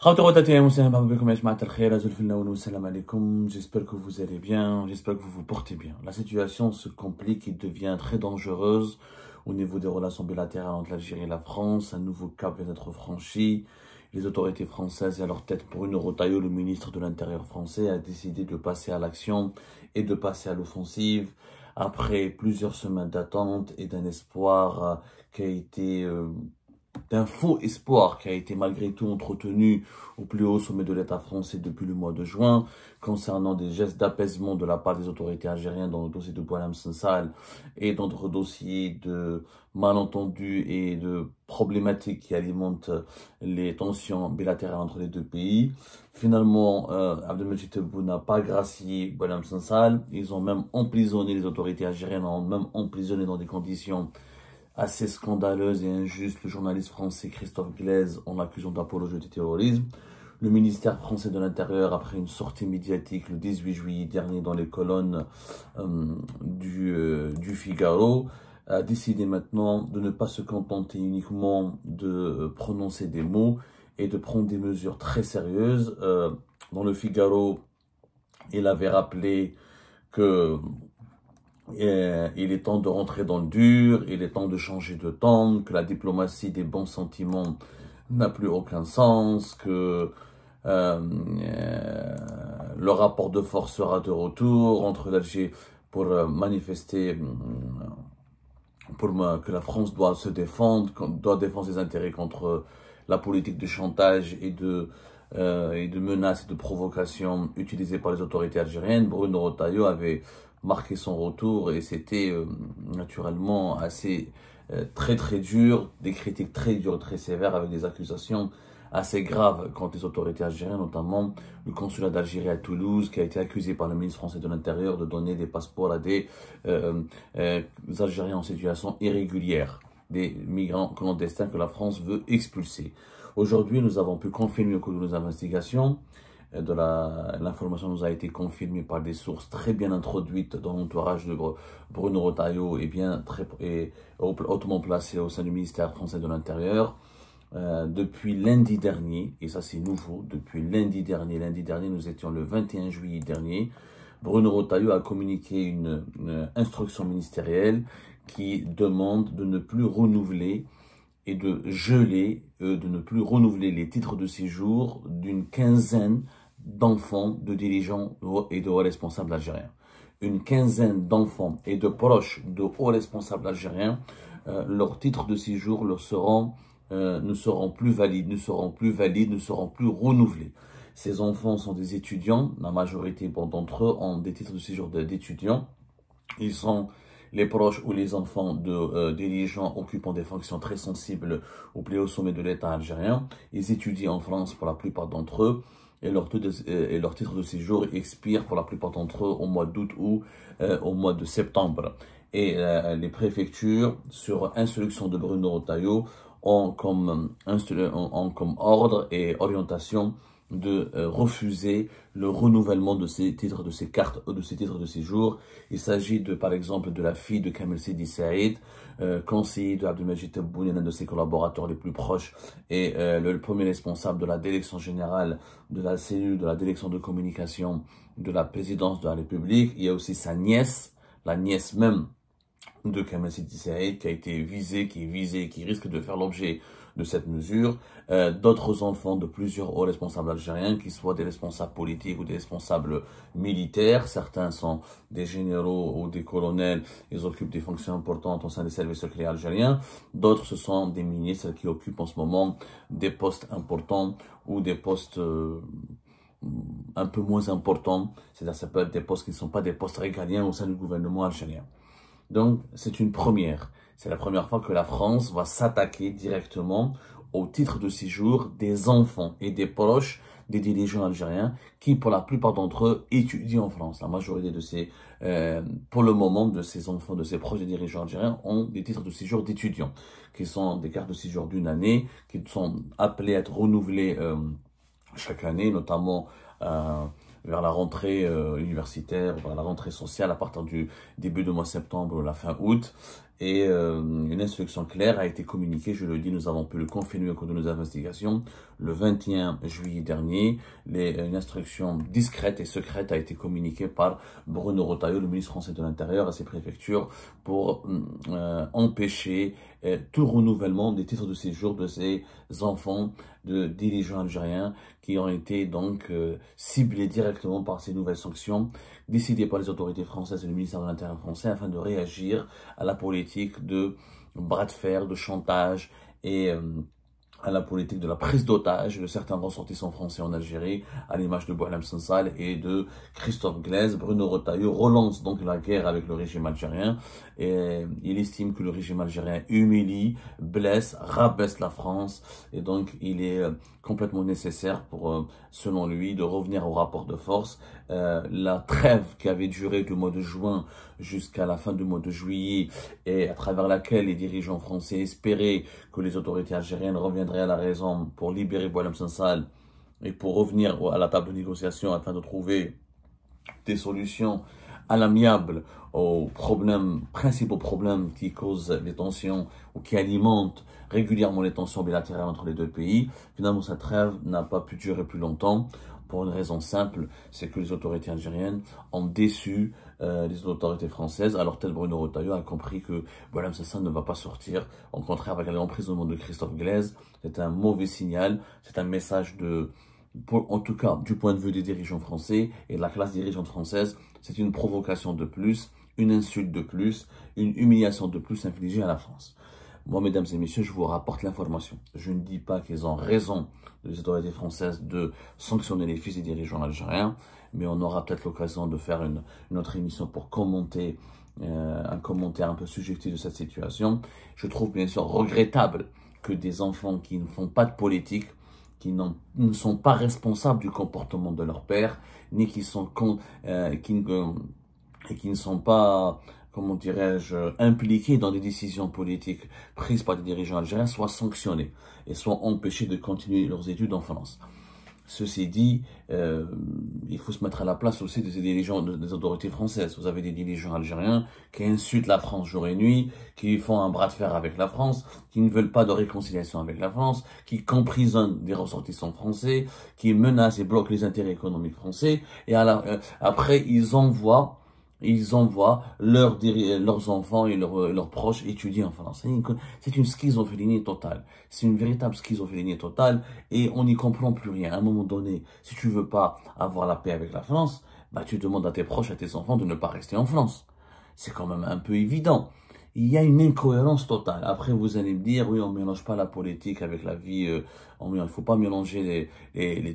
J'espère que vous allez bien, j'espère que vous vous portez bien. La situation se complique et devient très dangereuse au niveau des relations bilatérales entre l'Algérie et la France. Un nouveau cap vient d'être franchi. Les autorités françaises et à leur tête Bruno Retailleau, le ministre de l'Intérieur français, a décidé de passer à l'action et de passer à l'offensive après plusieurs semaines d'attente et d'un espoir qui a été d'un faux espoir qui a été malgré tout entretenu au plus haut sommet de l'État français depuis le mois de juin, concernant des gestes d'apaisement de la part des autorités algériennes dans le dossier de Boualem Sansal et d'autres dossiers de malentendus et de problématiques qui alimentent les tensions bilatérales entre les deux pays. Finalement, Abdelmadjid Tebboune n'a pas gracié Boualem Sansal. Ils ont même emprisonné, les autorités algériennes ont même emprisonné dans des conditions assez scandaleuse et injuste le journaliste français Christophe Glaise en l'accusant d'apologie du terrorisme. Le ministère français de l'Intérieur, après une sortie médiatique le 18 juillet dernier dans les colonnes du Figaro, a décidé maintenant de ne pas se contenter uniquement de prononcer des mots et de prendre des mesures très sérieuses. Dans le Figaro, il avait rappelé que il est temps de rentrer dans le dur, il est temps de changer de ton, que la diplomatie des bons sentiments n'a plus aucun sens, que le rapport de force sera de retour entre l'Algérie pour manifester que la France doit se défendre, doit défendre ses intérêts contre la politique de chantage et de menaces et de provocations utilisées par les autorités algériennes. Bruno Retailleau avait marqué son retour et c'était naturellement assez très dur, des critiques très dures, très sévères, avec des accusations assez graves contre les autorités algériennes, notamment le consulat d'Algérie à Toulouse, qui a été accusé par le ministre français de l'Intérieur de donner des passeports à des Algériens en situation irrégulière, des migrants clandestins que la France veut expulser. Aujourd'hui, nous avons pu confirmer au cours de nos investigations, l'information nous a été confirmée par des sources très bien introduites dans l'entourage de Bruno Retailleau et hautement placées au sein du ministère français de l'Intérieur. Depuis lundi dernier, et ça c'est nouveau, depuis lundi dernier, nous étions le 21 juillet dernier, Bruno Retailleau a communiqué une instruction ministérielle qui demande de ne plus renouveler et de geler, de ne plus renouveler les titres de séjour d'une quinzaine d'enfants, de dirigeants et de hauts responsables algériens. Une quinzaine d'enfants et de proches de hauts responsables algériens, leurs titres de séjour ne seront plus valides, ne seront plus renouvelés. Ces enfants sont des étudiants, la majorité d'entre eux ont des titres de séjour d'étudiants. Ils sont les proches ou les enfants de dirigeants occupant des fonctions très sensibles au plus haut sommet de l'État algérien. Ils étudient en France pour la plupart d'entre eux et leur titre de séjour expire pour la plupart d'entre eux au mois d'août ou au mois de septembre. Et les préfectures, sur instruction de Bruno Retailleau, ont comme ordre et orientation de refuser le renouvellement de ces titres, de ces cartes, de ces titres de séjour. Il s'agit par exemple de la fille de Kamel Sidi Saïd, conseiller de Abdelmadjid Tebboune, l'un de ses collaborateurs les plus proches, et le premier responsable de la direction générale de la cellule de la direction de communication de la présidence de la République. Il y a aussi sa nièce, la nièce même de Kamel Sidi Saïd, qui a été visée, qui risque de faire l'objet de cette mesure. D'autres enfants de plusieurs hauts responsables algériens, qui soient des responsables politiques ou des responsables militaires. Certains sont des généraux ou des colonels, ils occupent des fonctions importantes au sein des services secrets algériens. D'autres, ce sont des ministres qui occupent en ce moment des postes importants ou des postes un peu moins importants. C'est-à-dire ça peut être des postes qui ne sont pas des postes régaliens au sein du gouvernement algérien. Donc, c'est une première. C'est la première fois que la France va s'attaquer directement au titre de séjour des enfants et des proches des dirigeants algériens qui, pour la plupart d'entre eux, étudient en France. La majorité de pour le moment, de ces enfants, de ces proches des dirigeants algériens ont des titres de séjour d'étudiants, qui sont des cartes de séjour d'une année, qui sont appelées à être renouvelées chaque année, notamment vers la rentrée universitaire, vers la rentrée sociale à partir du début du mois de septembre ou la fin août. Et une instruction claire a été communiquée, je le dis, nous avons pu le confirmer au cours de nos investigations. Le 21 juillet dernier, une instruction discrète et secrète a été communiquée par Bruno Retailleau, le ministre français de l'Intérieur, à ses préfectures pour empêcher tout renouvellement des titres de séjour de ces enfants de dirigeants algériens qui ont été donc ciblés directement par ces nouvelles sanctions décidées par les autorités françaises et le ministère de l'Intérieur français afin de réagir à la politique de bras de fer, de chantage et à la politique de la prise d'otage de certains ressortissants français en Algérie, à l'image de Boualem Sansal et de Christophe Glaise. Bruno Retailleau relance donc la guerre avec le régime algérien et il estime que le régime algérien humilie, blesse, rabaisse la France et donc il est complètement nécessaire pour, selon lui, de revenir au rapport de force. La trêve qui avait duré du mois de juin jusqu'à la fin du mois de juillet et à travers laquelle les dirigeants français espéraient que les autorités algériennes reviendraient à la raison pour libérer Boualem Sansal et pour revenir à la table de négociation afin de trouver des solutions à l'amiable aux principaux problèmes qui causent les tensions ou qui alimentent régulièrement les tensions bilatérales entre les deux pays. Finalement, cette trêve n'a pas pu durer plus longtemps pour une raison simple, c'est que les autorités algériennes ont déçu les autorités françaises. Alors tel Bruno Retailleau a compris que Boualem Sansal ne va pas sortir. Au contraire, avec l'emprisonnement de Christophe Glaise, c'est un mauvais signal, c'est un message en tout cas du point de vue des dirigeants français et de la classe dirigeante française, c'est une provocation de plus, une insulte de plus, une humiliation de plus infligée à la France. Moi, mesdames et messieurs, je vous rapporte l'information. Je ne dis pas qu'ils ont raison, les autorités françaises, de sanctionner les fils des dirigeants algériens, mais on aura peut-être l'occasion de faire une autre émission pour commenter, un commentaire un peu subjectif de cette situation. Je trouve bien sûr regrettable que des enfants qui ne font pas de politique, qui ne sont pas responsables du comportement de leur père, ni qui ne sont pas, comment dirais-je, impliqués dans des décisions politiques prises par des dirigeants algériens, soient sanctionnés et soient empêchés de continuer leurs études en France. Ceci dit, il faut se mettre à la place aussi des dirigeants des autorités françaises. Vous avez des dirigeants algériens qui insultent la France jour et nuit, qui font un bras de fer avec la France, qui ne veulent pas de réconciliation avec la France, qui emprisonnent des ressortissants français, qui menacent et bloquent les intérêts économiques français. Et après, ils envoient leurs enfants et leurs proches étudier en France. C'est une schizophrénie totale. C'est une véritable schizophrénie totale et on n'y comprend plus rien. À un moment donné, si tu veux pas avoir la paix avec la France, bah tu demandes à tes proches, à tes enfants de ne pas rester en France. C'est quand même un peu évident. Il y a une incohérence totale. Après, vous allez me dire, oui, on ne mélange pas la politique avec la vie. Il ne faut pas mélanger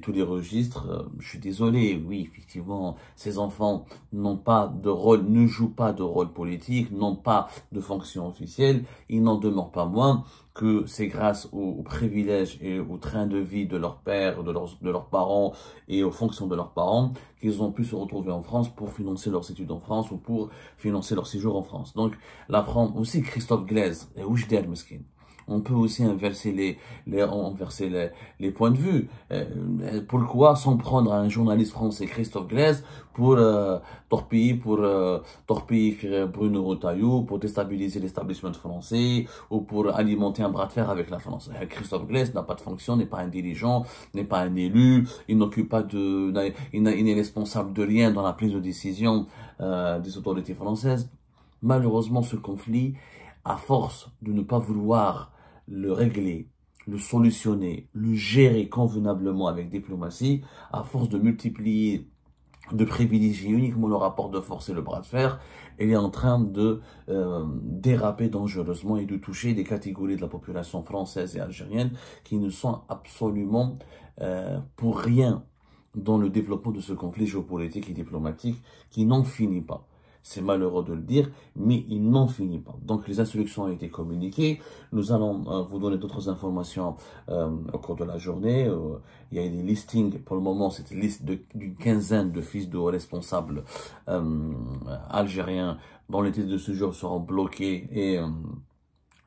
tous les registres. Je suis désolé, oui, effectivement, ces enfants n'ont pas de rôle, ne jouent pas de rôle politique, n'ont pas de fonction officielle. Ils n'en demeurent pas moins que c'est grâce aux privilèges et au train de vie de leur père, de leurs parents et aux fonctions de leurs parents qu'ils ont pu se retrouver en France pour financer leurs études en France ou pour financer leur séjour en France. Donc, la France, aussi Christophe Glaise, et Oujder Meskin. On peut aussi inverser les points de vue. Pourquoi s'en prendre à un journaliste français, Christophe Glaise, pour torpiller Bruno Retailleau, pour déstabiliser l'establishment français, ou pour alimenter un bras de fer avec la France. Christophe Glaise n'a pas de fonction, n'est pas un dirigeant, n'est pas un élu, il n'occupe pas il n'est responsable de rien dans la prise de décision des autorités françaises. Malheureusement, ce conflit, à force de ne pas vouloir le régler, le solutionner, le gérer convenablement avec diplomatie, à force de multiplier, de privilégier uniquement le rapport de force et le bras de fer, il est en train de déraper dangereusement et de toucher des catégories de la population française et algérienne qui ne sont absolument pour rien dans le développement de ce conflit géopolitique et diplomatique qui n'en finit pas. C'est malheureux de le dire, mais il n'en finit pas. Donc, les instructions ont été communiquées. Nous allons vous donner d'autres informations au cours de la journée. Il y a des listings. Pour le moment, c'est une liste d'une quinzaine de fils de responsables algériens dont les titres de séjour seront bloqués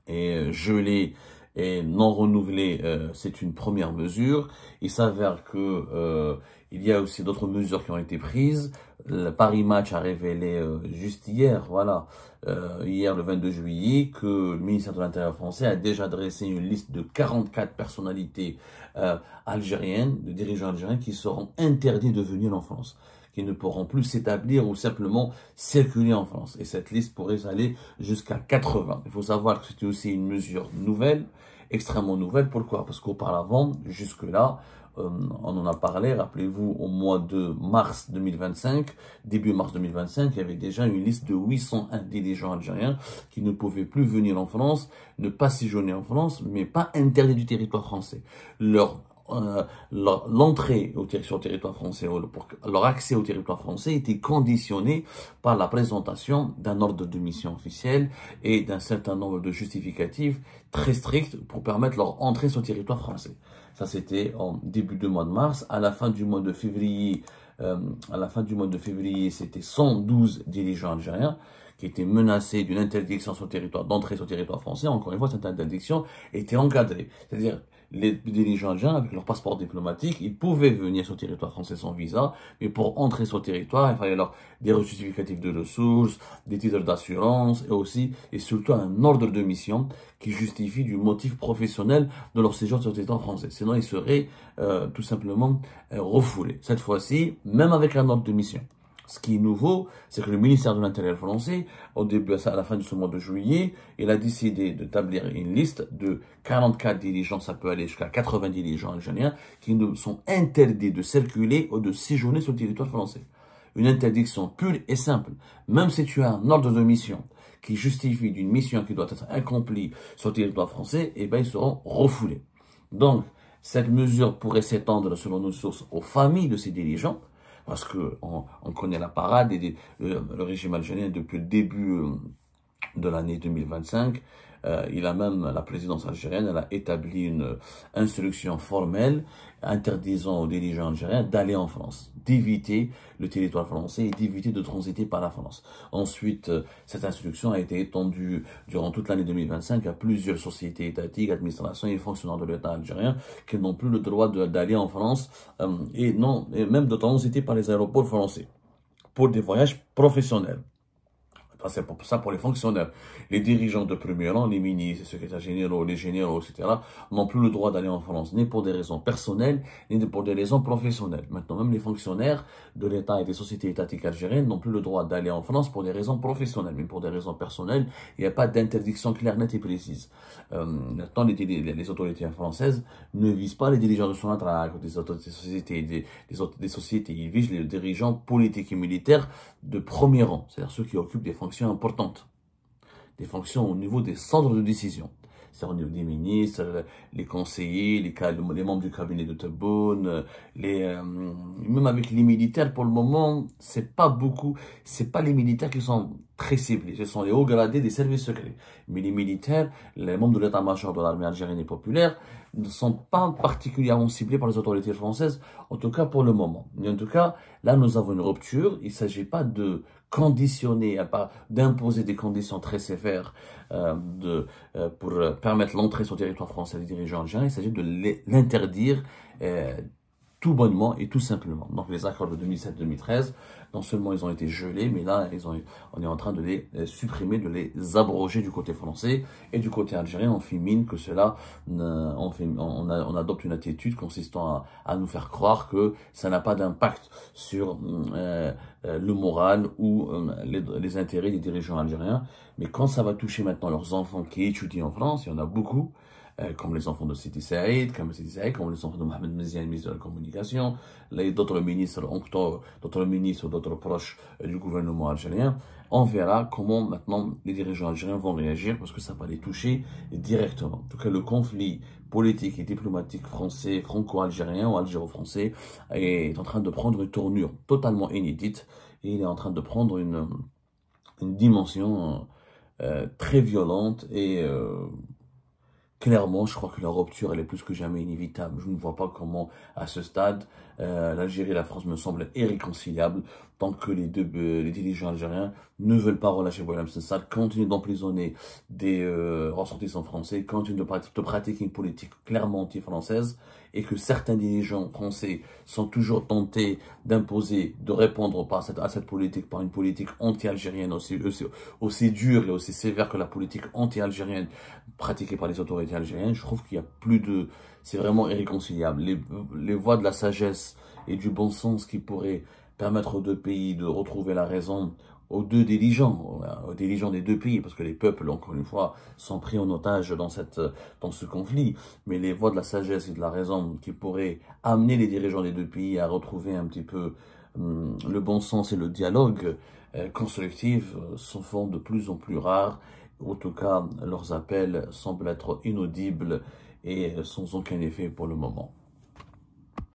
et gelés et non renouvelé, c'est une première mesure. Il s'avère que il y a aussi d'autres mesures qui ont été prises. Le Paris Match a révélé juste hier, voilà, hier le 22 juillet, que le ministère de l'Intérieur français a déjà dressé une liste de 44 personnalités algériennes, de dirigeants algériens qui seront interdits de venir en France, qui ne pourront plus s'établir ou simplement circuler en France. Et cette liste pourrait aller jusqu'à 80. Il faut savoir que c'était aussi une mesure nouvelle, extrêmement nouvelle. Pourquoi? Parce qu'auparavant, jusque-là, on en a parlé, rappelez-vous, au mois de mars 2025, début mars 2025, il y avait déjà une liste de 801 dirigeants algériens qui ne pouvaient plus venir en France, ne pas séjourner en France, mais pas interdits du territoire français. L'entrée sur le territoire français, leur accès au territoire français était conditionné par la présentation d'un ordre de mission officiel et d'un certain nombre de justificatifs très stricts pour permettre leur entrée sur le territoire français. Ça, c'était en début du mois de mars. À la fin du mois de février, c'était 112 dirigeants algériens qui étaient menacés d'une interdiction sur le territoire, d'entrée sur le territoire français. Encore une fois, cette interdiction était encadrée. C'est-à-dire, les dirigeants algériens, avec leur passeport diplomatique, ils pouvaient venir sur le territoire français sans visa, mais pour entrer sur le territoire, il fallait leur des justificatifs de ressources, des titres d'assurance, et aussi, et surtout, un ordre de mission qui justifie du motif professionnel de leur séjour sur le territoire français. Sinon, ils seraient tout simplement refoulés. Cette fois-ci, même avec un ordre de mission. Ce qui est nouveau, c'est que le ministère de l'Intérieur français, à la fin de ce mois de juillet, il a décidé d'établir une liste de 44 dirigeants, ça peut aller jusqu'à 80 dirigeants algériens, qui nous sont interdits de circuler ou de séjourner sur le territoire français. Une interdiction pure et simple. Même si tu as un ordre de mission qui justifie d'une mission qui doit être accomplie sur le territoire français, eh ben, ils seront refoulés. Donc, cette mesure pourrait s'étendre, selon nos sources, aux familles de ces dirigeants, parce que on connaît la parade et le régime algérien depuis le début de l'année 2025. La présidence algérienne, elle a établi une instruction formelle interdisant aux dirigeants algériens d'aller en France, d'éviter le territoire français et d'éviter de transiter par la France. Ensuite, cette instruction a été étendue durant toute l'année 2025 à plusieurs sociétés étatiques, administrations et fonctionnaires de l'État algérien qui n'ont plus le droit d'aller en France et même de transiter par les aéroports français pour des voyages professionnels. C'est pour ça pour les fonctionnaires. Les dirigeants de premier rang, les ministres, les secrétaires généraux, les généraux, etc., n'ont plus le droit d'aller en France, ni pour des raisons personnelles, ni pour des raisons professionnelles. Maintenant, même les fonctionnaires de l'État et des sociétés étatiques algériennes n'ont plus le droit d'aller en France pour des raisons professionnelles. Mais pour des raisons personnelles, il n'y a pas d'interdiction claire, nette et précise. Maintenant, les autorités françaises ne visent pas les dirigeants de Sonatrach, des sociétés, des sociétés. Ils visent les dirigeants politiques et militaires de premier rang, c'est-à-dire ceux qui occupent des fonctions importantes, des fonctions au niveau des centres de décision, c'est-à-dire au niveau des ministres, les conseillers, les membres du cabinet de Tebboune, même avec les militaires, pour le moment, c'est pas les militaires qui sont très ciblés, ce sont les hauts gradés des services secrets. Mais les militaires, les membres de l'état-major de l'armée algérienne et populaire, ne sont pas particulièrement ciblés par les autorités françaises, en tout cas pour le moment. Mais en tout cas, là, nous avons une rupture. Il ne s'agit pas de conditionner, d'imposer des conditions très sévères pour permettre l'entrée sur le territoire français des dirigeants algériens. Il s'agit de l'interdire tout bonnement et tout simplement. Donc les accords de 2007-2013, non seulement ils ont été gelés, mais là on est en train de les supprimer, de les abroger du côté français, et du côté algérien on fait mine que cela, on adopte une attitude consistant à nous faire croire que ça n'a pas d'impact sur le moral ou les intérêts des dirigeants algériens. Mais quand ça va toucher maintenant leurs enfants qui étudient en France, il y en a beaucoup, comme les enfants de Sidi Saïd, comme les enfants de Mohamed Meziane, ministre de la Communication, d'autres ministres, d'autres proches du gouvernement algérien. On verra comment maintenant les dirigeants algériens vont réagir parce que ça va les toucher directement. En tout cas, le conflit politique et diplomatique français, franco-algérien ou algéro-français est en train de prendre une tournure totalement inédite et il est en train de prendre une dimension très violente et clairement, je crois que la rupture, elle est plus que jamais inévitable. Je ne vois pas comment, à ce stade, l'Algérie et la France me semblent irréconciliables tant que les dirigeants algériens ne veulent pas relâcher Boualem Sansal, continuent d'emprisonner des ressortissants français, continuent de pratiquer une politique clairement anti-française, et que certains dirigeants français sont toujours tentés d'imposer, de répondre à cette politique par une politique anti-algérienne aussi dure et aussi sévère que la politique anti-algérienne pratiquée par les autorités algériennes. Je trouve qu'il y a plus de... C'est vraiment irréconciliable. Les voies de la sagesse et du bon sens qui pourraient permettre aux deux pays de retrouver la raison, aux dirigeants des deux pays, parce que les peuples, encore une fois, sont pris en otage dans ce conflit. Mais les voies de la sagesse et de la raison qui pourraient amener les dirigeants des deux pays à retrouver un petit peu le bon sens et le dialogue constructif se font de plus en plus rares. En tout cas, leurs appels semblent être inaudibles et sans aucun effet pour le moment.